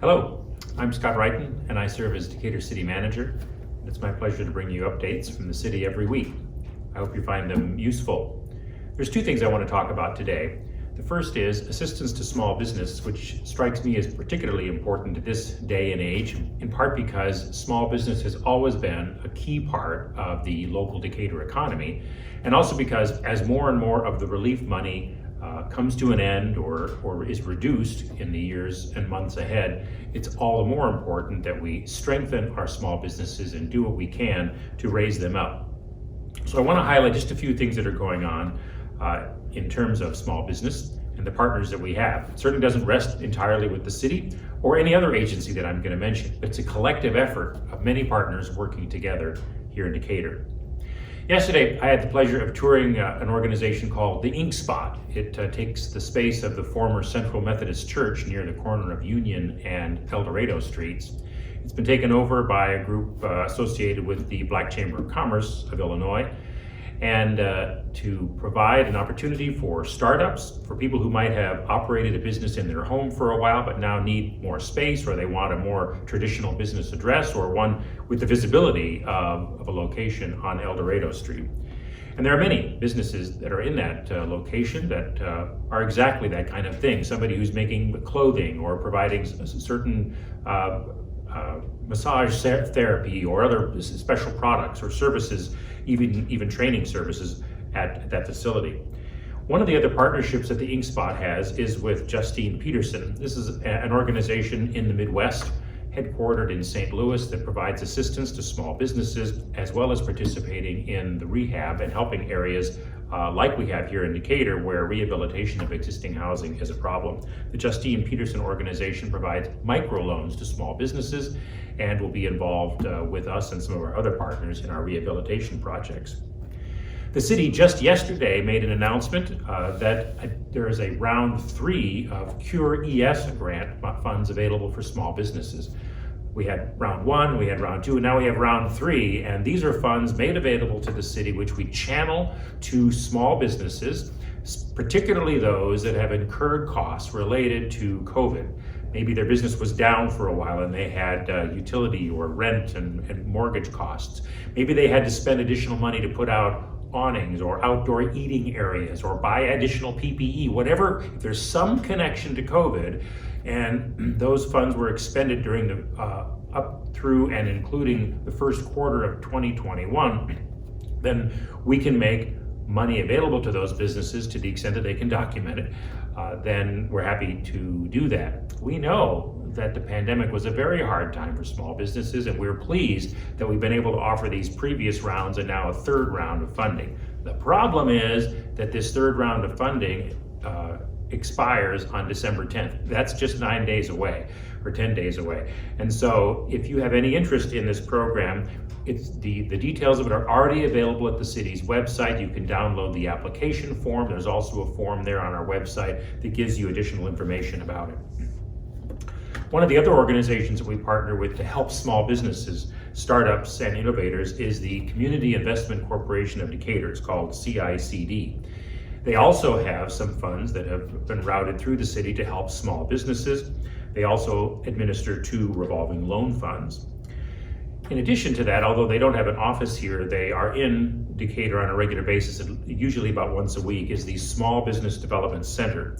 Hello, I'm Scott Wrighton and I serve as Decatur City Manager. It's my pleasure to bring you updates from the city every week. I hope you find them useful. There's two things I want to talk about today. The first is assistance to small business, which strikes me as particularly important to this day and age, in part because small business has always been a key part of the local Decatur economy, and also because as more and more of the relief money comes to an end or is reduced in the years and months ahead, it's all the more important that we strengthen our small businesses and do what we can to raise them up. So I want to highlight just a few things that are going on in terms of small business and the partners that we have. It certainly doesn't rest entirely with the city or any other agency that I'm going to mention. It's a collective effort of many partners working together here in Decatur. Yesterday, I had the pleasure of touring an organization called the Ink Spot. It takes the space of the former Central Methodist Church near the corner of Union and El Dorado Streets. It's been taken over by a group associated with the Black Chamber of Commerce of Illinois, and to provide an opportunity for startups, for people who might have operated a business in their home for a while but now need more space, or they want a more traditional business address, or one with the visibility of a location on El Dorado Street. And there are many businesses that are in that location that are exactly that kind of thing. Somebody who's making clothing or providing certain massage therapy or other special products or services, even training services at that facility. One of the other partnerships that the Ink Spot has is with Justine Peterson. This is an organization in the Midwest, headquartered in St. Louis, that provides assistance to small businesses as well as participating in the rehab and helping areas like we have here in Decatur, where rehabilitation of existing housing is a problem. The Justine Peterson organization provides microloans to small businesses and will be involved with us and some of our other partners in our rehabilitation projects. The city just yesterday made an announcement that there is a round 3 of Cure ES grant funds available for small businesses. We had round 1, we had round 2, and now we have round 3, and these are funds made available to the city which we channel to small businesses, particularly those that have incurred costs related to COVID. Maybe their business was down for a while and they had utility or rent and mortgage costs. Maybe they had to spend additional money to put out awnings or outdoor eating areas or buy additional PPE, whatever. If there's some connection to COVID and those funds were expended during the up through and including the first quarter of 2021, then we can make money available to those businesses to the extent that they can document it. Then we're happy to do that. We know that the pandemic was a very hard time for small businesses, and we're pleased that we've been able to offer these previous rounds and now a third round of funding. The problem is that this third round of funding expires on December 10th. That's just 9 days away, or 10 days away. And so if you have any interest in this program, the details of it are already available at the city's website. You can download the application form. There's also a form there on our website that gives you additional information about it. One of the other organizations that we partner with to help small businesses, startups, and innovators is the Community Investment Corporation of Decatur. It's called CICD. They also have some funds that have been routed through the city to help small businesses. They also administer 2 revolving loan funds. In addition to that, although they don't have an office here, they are in Decatur on a regular basis, usually about once a week, is the Small Business Development Center.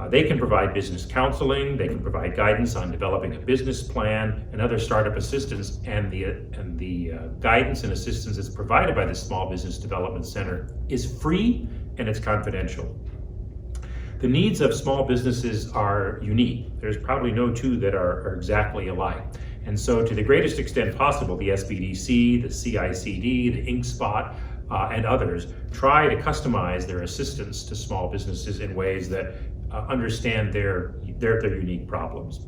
They can provide business counseling, they can provide guidance on developing a business plan and other startup assistance, and the guidance and assistance that's provided by the Small Business Development Center is free and it's confidential. The needs of small businesses are unique. There's probably no two that are exactly alike. And so to the greatest extent possible, the SBDC, the CICD, the Ink Spot, and others try to customize their assistance to small businesses in ways that understand their unique problems.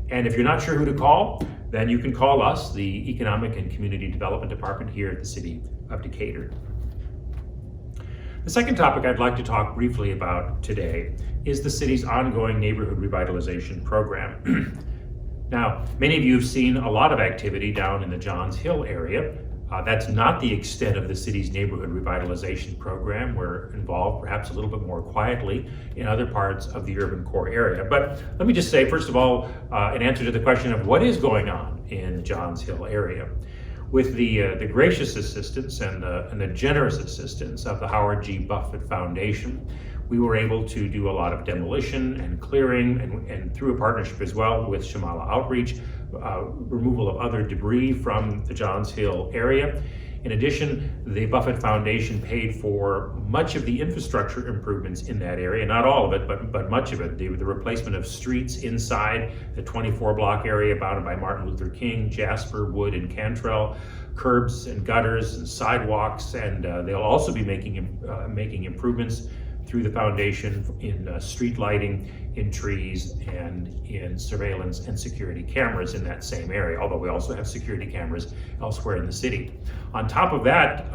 And if you're not sure who to call, then you can call us, the Economic and Community Development Department here at the City of Decatur. The second topic I'd like to talk briefly about today is the city's ongoing neighborhood revitalization program. Now, many of you have seen a lot of activity down in the Johns Hill area That's not the extent of the city's neighborhood revitalization program. We're involved perhaps a little bit more quietly in other parts of the urban core area. But let me just say, first of all, in answer to the question of what is going on in the Johns Hill area, with the gracious assistance and the generous assistance of the Howard G. Buffett Foundation, we were able to do a lot of demolition and clearing, and through a partnership as well with Shamala Outreach, removal of other debris from the Johns Hill area. In addition, the Buffett Foundation paid for much of the infrastructure improvements in that area, not all of it, but much of it. The replacement of streets inside the 24-block area bounded by Martin Luther King, Jasper, Wood, and Cantrell, curbs and gutters and sidewalks, and they'll also be making improvements through the foundation in street lighting, in trees, and in surveillance and security cameras in that same area, although we also have security cameras elsewhere in the city. On top of that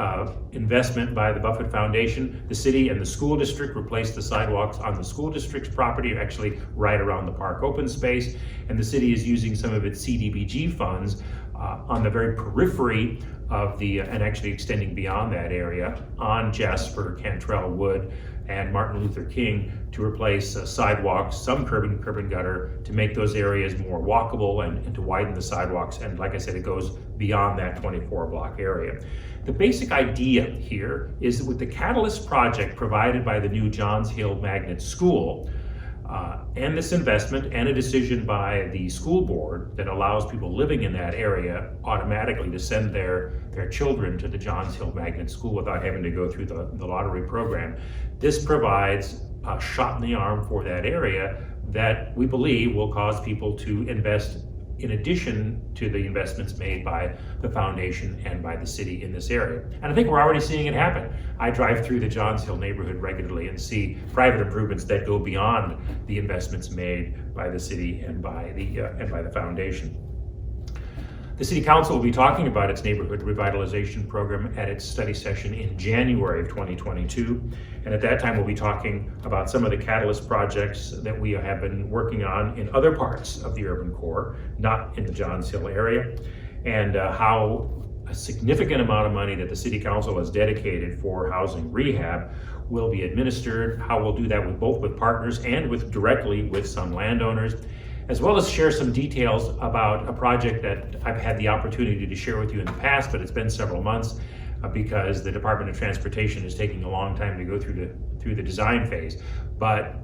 investment by the Buffett Foundation, the city and the school district replaced the sidewalks on the school district's property, actually right around the park open space, and the city is using some of its CDBG funds on the very periphery of and actually extending beyond that area on Jasper, Cantrell, Wood, and Martin Luther King to replace sidewalks, some curb and gutter, to make those areas more walkable and to widen the sidewalks. And like I said, it goes beyond that 24-block area. The basic idea here is that with the Catalyst project provided by the new Johns Hill Magnet School, and this investment and a decision by the school board that allows people living in that area automatically to send their children to the Johns Hill Magnet School without having to go through the lottery program. This provides a shot in the arm for that area that we believe will cause people to invest in addition to the investments made by the foundation and by the city in this area. And I think we're already seeing it happen. I drive through the Johns Hill neighborhood regularly and see private improvements that go beyond the investments made by the city and by the foundation. The City Council will be talking about its neighborhood revitalization program at its study session in January of 2022. And at that time, we'll be talking about some of the catalyst projects that we have been working on in other parts of the urban core, not in the Johns Hill area, and how a significant amount of money that the City Council has dedicated for housing rehab will be administered, how we'll do that both with partners and directly with some landowners, as well as share some details about a project that I've had the opportunity to share with you in the past, but it's been several months because the Department of Transportation is taking a long time to go through the design phase. But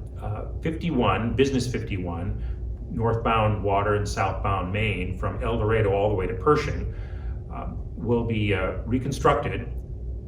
Business 51, northbound Water and southbound Main from El Dorado all the way to Pershing, will be reconstructed.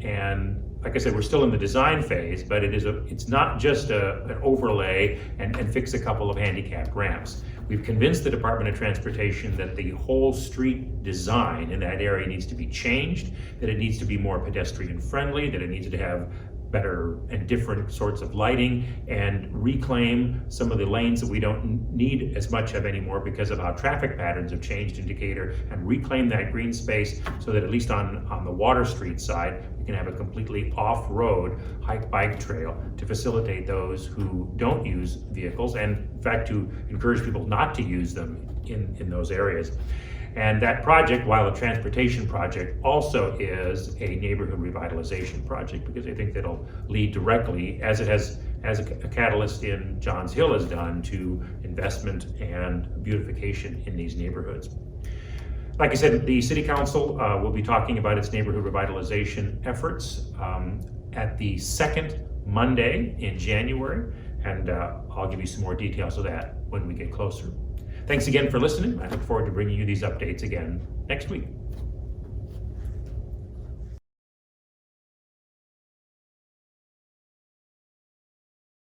And like I said, we're still in the design phase, but it's not just an overlay and fix a couple of handicapped ramps. We've convinced the Department of Transportation that the whole street design in that area needs to be changed, that it needs to be more pedestrian friendly, that it needs to have better and different sorts of lighting, and reclaim some of the lanes that we don't need as much of anymore because of how traffic patterns have changed in Decatur, and reclaim that green space so that at least on the Water Street side, we can have a completely off-road bike trail to facilitate those who don't use vehicles, and in fact to encourage people not to use them in those areas. And that project, while a transportation project, also is a neighborhood revitalization project, because I think that'll lead directly, as a catalyst in Johns Hill has done, to investment and beautification in these neighborhoods. Like I said, the City Council will be talking about its neighborhood revitalization efforts at the second Monday in January, and I'll give you some more details of that when we get closer. Thanks again for listening. I look forward to bringing you these updates again next week.